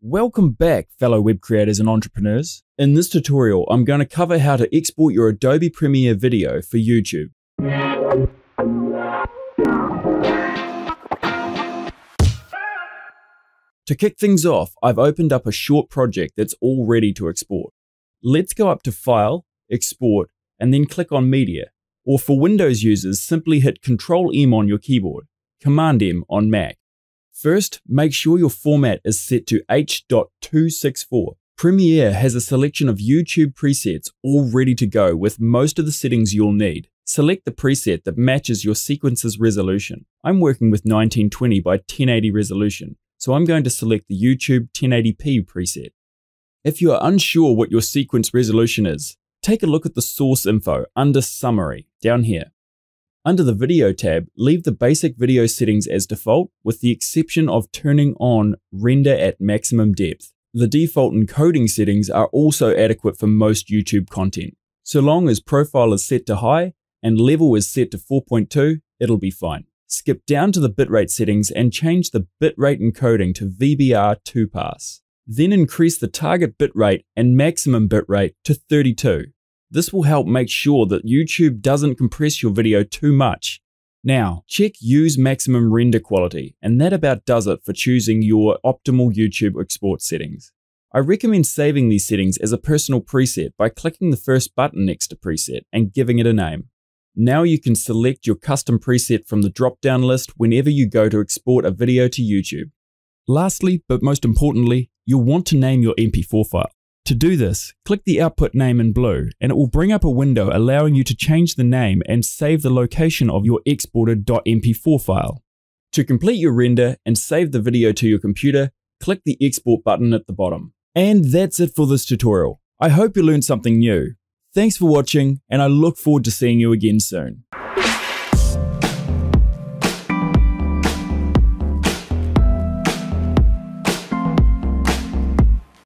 Welcome back, fellow web creators and entrepreneurs. In this tutorial, I'm going to cover how to export your Adobe Premiere video for YouTube. To kick things off, I've opened up a short project that's all ready to export. Let's go up to File, Export, and then click on Media. Or for Windows users, simply hit Ctrl-M on your keyboard, Command-M on Mac. First, make sure your format is set to H.264. Premiere has a selection of YouTube presets all ready to go with most of the settings you'll need. Select the preset that matches your sequence's resolution. I'm working with 1920 by 1080 resolution, so I'm going to select the YouTube 1080p preset. If you are unsure what your sequence resolution is, take a look at the source info under Summary down here. Under the Video tab, leave the basic video settings as default with the exception of turning on Render at Maximum Depth. The default encoding settings are also adequate for most YouTube content. So long as Profile is set to high and Level is set to 4.2, it'll be fine. Skip down to the bitrate settings and change the bitrate encoding to VBR 2pass. Then increase the target bitrate and maximum bitrate to 32. This will help make sure that YouTube doesn't compress your video too much. Now, check Use Maximum Render Quality, and that about does it for choosing your optimal YouTube export settings. I recommend saving these settings as a personal preset by clicking the first button next to Preset and giving it a name. Now you can select your custom preset from the drop-down list whenever you go to export a video to YouTube. Lastly, but most importantly, you'll want to name your MP4 file. To do this, click the output name in blue and it will bring up a window allowing you to change the name and save the location of your exported .mp4 file. To complete your render and save the video to your computer, click the export button at the bottom. And that's it for this tutorial. I hope you learned something new. Thanks for watching and I look forward to seeing you again soon.